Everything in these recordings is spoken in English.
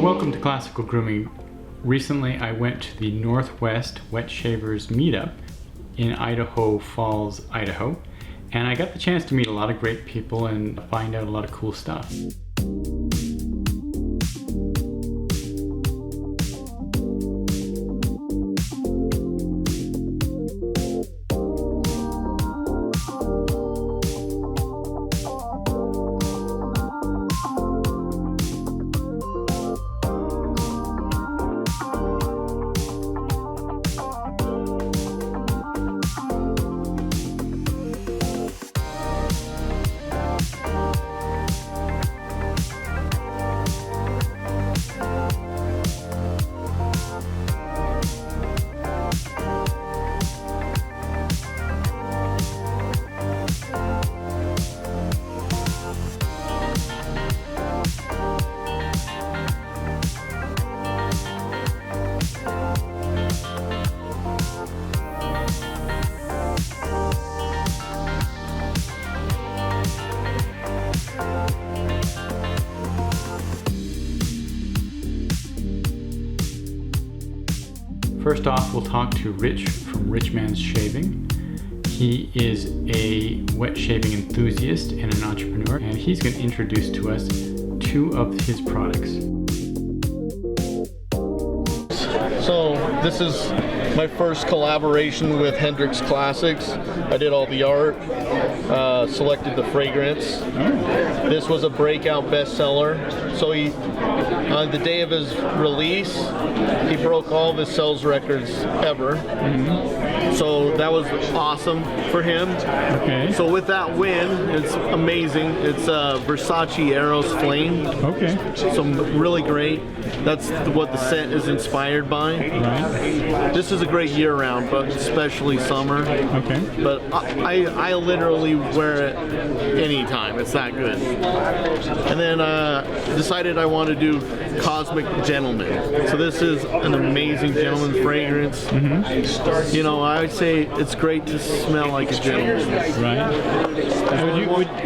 welcome to Classical Grooming. Recently I went to the NorthWest Wet Shavers meetup in Idaho Falls, Idaho, and I got the chance to meet a lot of great people and find out a lot of cool stuff. First off, we'll talk to Rich from Rich Man's Shaving. He is a wet shaving enthusiast and an entrepreneur, and he's going to introduce to us two of his products. So this is my first collaboration with Hendrix Classics. I did all the art, selected the fragrance. This was a breakout bestseller. So he, on the day of his release, he broke all of his sales records ever. So that was awesome for him. Okay. So with that win, it's amazing. It's Versace Eros Flame. Okay. So really great. That's what the scent is inspired by. Right. This is a great year-round, but especially summer. Okay. But I literally wear it anytime. It's that good. And then decided I want to do Cosmic Gentleman. So this is an amazing gentleman's fragrance. You know, I would say it's great to smell like a gentleman. Right.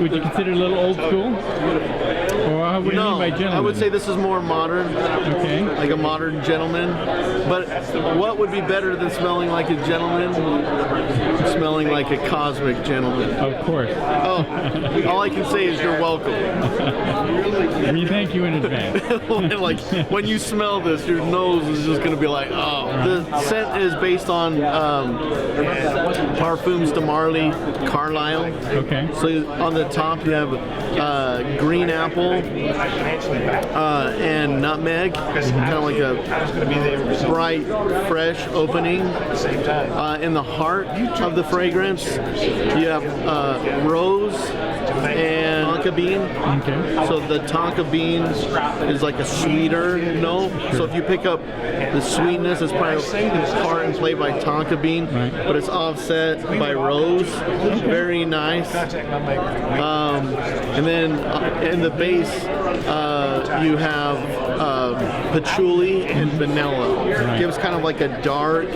Would you consider it a little old school? Or what do you mean by gentleman? I would say this is more modern. Okay. Like a modern gentleman. But what would be better than smelling like a gentleman? Smelling like a cosmic gentleman. Of course. Oh, all I can say is you're welcome. We thank you in advance. Like when you smell this, your nose is just going to be like, oh. The scent is based on Parfums de Marly Carlisle. Okay. So on the top you have green apple and nutmeg, kind of like a bright, fresh opening. In the heart of the fragrance, you have rose and tonka bean. Okay. So the tonka bean is like a sweeter note. So if you pick up the sweetness, it's probably part and play by tonka bean, but it's offset by rose. Very nice. And then in the base, you have patchouli and vanilla. It gives kind of like a dark,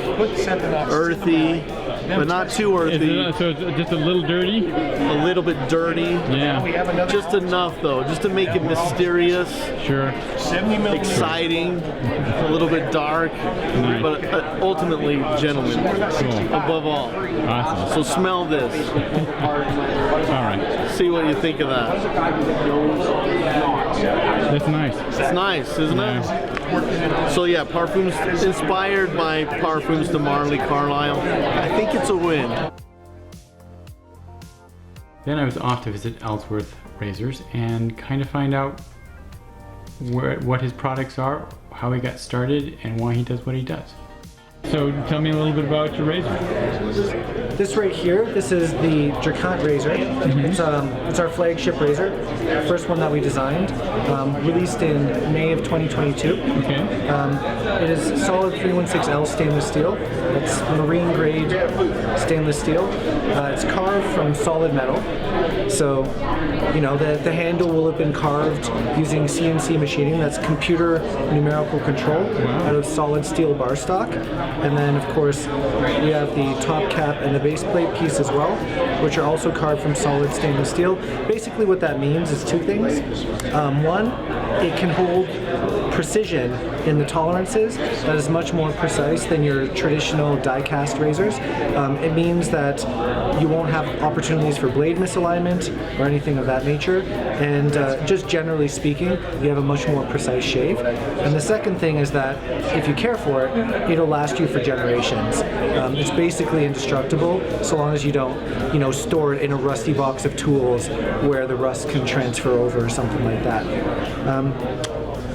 earthy, but not too earthy. So it's just a little dirty? A little bit dirty. Yeah. Just enough though, just to make it mysterious. Sure. Exciting, a little bit dark, but ultimately gentleman. Cool. Above all. Awesome. So smell this. All right. See what you think of that. That's nice. It's nice, isn't it? So yeah, Parfums inspired by Parfums de Marly Carlisle. I think it's a win. Then I was off to visit Aylsworth Razors and kind of find out what his products are, how he got started, and why he does what he does. So tell me a little bit about your razor. This right here, this is the Dracant razor. It's our flagship razor, first one that we designed, released in May of 2022. Okay. It is solid 316L stainless steel. It's marine grade stainless steel. It's carved from solid metal. So, you know, the handle will have been carved using CNC machining. That's computer numerical control out of solid steel bar stock. And then, of course, we have the top cap and the base plate piece as well, which are also carved from solid stainless steel. Basically what that means is two things. One, it can hold precision in the tolerances that is much more precise than your traditional die-cast razors. It means that you won't have opportunities for blade misalignment or anything of that nature, and just generally speaking, you have a much more precise shave. And the second thing is that if you care for it, it'll last you for generations. It's basically indestructible so long as you don't, store it in a rusty box of tools where the rust can transfer over or something like that.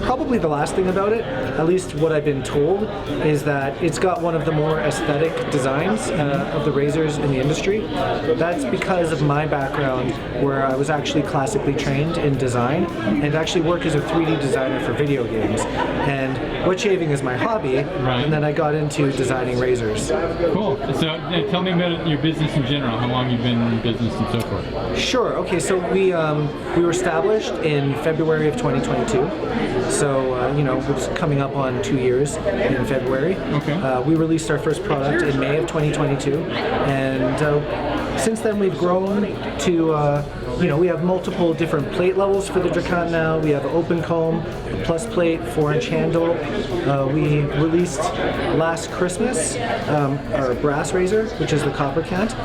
Probably the last thing about it, at least what I've been told, is that it's got one of the more aesthetic designs of the razors in the industry. That's because of my background, where I was actually classically trained in design and actually work as a 3D designer for video games. And wet shaving is my hobby, and then I got into designing razors. Cool. So tell me about your business in general, how long you've been in business and so forth. Sure. Okay, so we were established in February of 2022. So, it's coming up on 2 years in February. Okay. We released our first product in May of 2022, and since then we've grown to, we have multiple different plate levels for the Dracant now. We have an open comb, a plus plate, 4-inch handle. We released last Christmas our brass razor, which is the copper cant.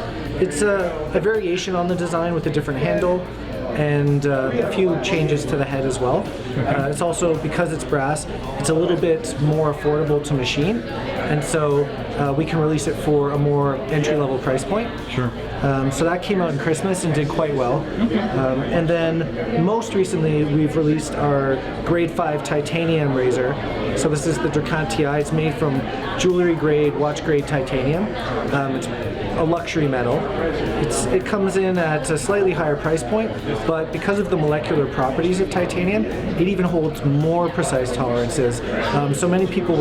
It's a variation on the design with a different handle, and a few changes to the head as well. It's also, because it's brass, it's a little bit more affordable to machine, and so we can release it for a more entry-level price point. Sure. So that came out in Christmas and did quite well. And then most recently we've released our grade 5 titanium razor. So this is the Dracant TI. It's made from jewelry grade, watch grade titanium. It's a luxury metal. It comes in at a slightly higher price point, but because of the molecular properties of titanium, it even holds more precise tolerances. So many people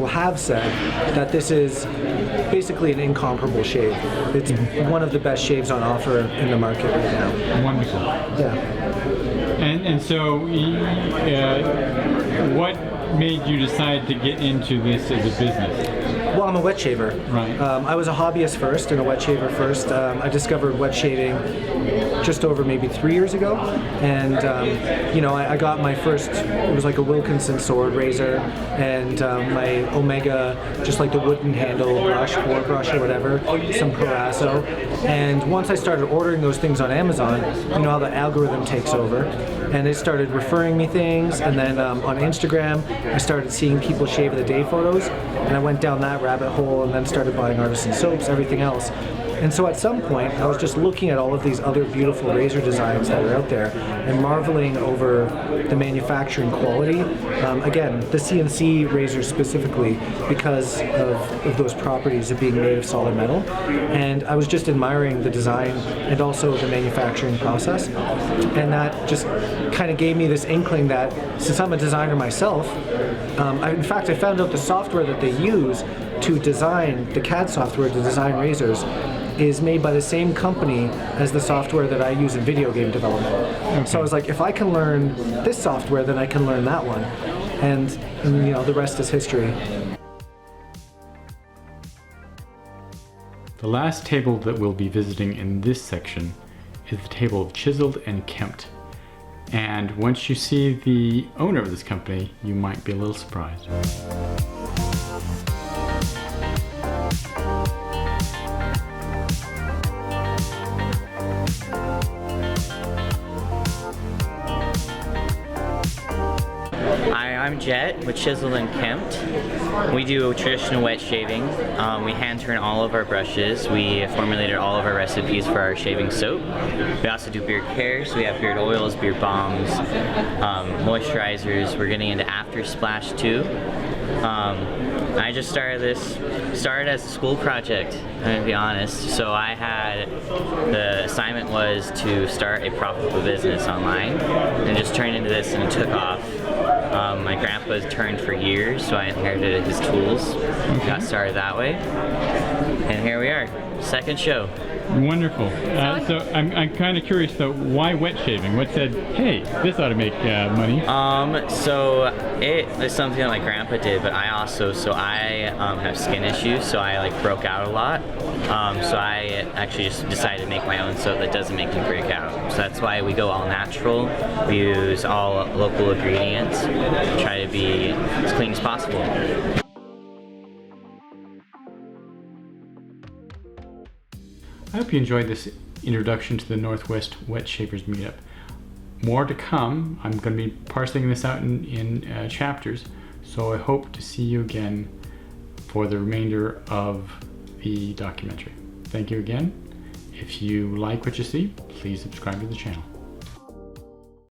have said that this is basically an incomparable shave. It's one of the best shaves on offer in the market right now. Wonderful. Yeah. And so, what made you decide to get into this as a business? Well, I'm a wet shaver. Right. I was a hobbyist first and a wet shaver first. I discovered wet shaving just over maybe 3 years ago, and I got my first. It was like a Wilkinson sword razor, and my Omega, just like the wooden handle brush, boar brush or whatever, some Parasso. And once I started ordering those things on Amazon, how the algorithm takes over, and it started referring me things, and then on Instagram I started seeing people shave of the day photos, and I went down that rabbit hole and then started buying artisan soaps, everything else. And so at some point, I was just looking at all of these other beautiful razor designs that were out there and marveling over the manufacturing quality. Again, the CNC razors specifically, because of those properties of being made of solid metal. And I was just admiring the design and also the manufacturing process. And that just kind of gave me this inkling that since I'm a designer myself, in fact, I found out the software that they use to design, the CAD software to design razors, is made by the same company as the software that I use in video game development. Okay. So I was like, if I can learn this software, then I can learn that one. And the rest is history. The last table that we'll be visiting in this section is the table of Chiseled and Kempt. And once you see the owner of this company, you might be a little surprised. Hi, I'm Jet with Chiseled and Kempt. We do traditional wet shaving. We hand turn all of our brushes. We formulated all of our recipes for our shaving soap. We also do beard care, so we have beard oils, beard balms, moisturizers. We're getting into after splash too. I just started as a school project, I'm gonna be honest. So the assignment was to start a profitable business online, and just turned into this, and it took off. My grandpa's turned for years, so I inherited his tools. Got started that way, and here we are, second show. Wonderful. So I'm kind of curious though, why wet shaving? What said, hey, this ought to make money? So it is something that my grandpa did, but I have skin issues, so I like broke out a lot. So I actually just decided to make my own soap that doesn't make me break out. So that's why we go all natural. We use all local ingredients, try to be as clean as possible. I hope you enjoyed this introduction to the NorthWest Wet Shavers Meetup. More to come. I'm going to be parsing this out in chapters, so I hope to see you again for the remainder of the documentary. Thank you again. If you like what you see, please subscribe to the channel.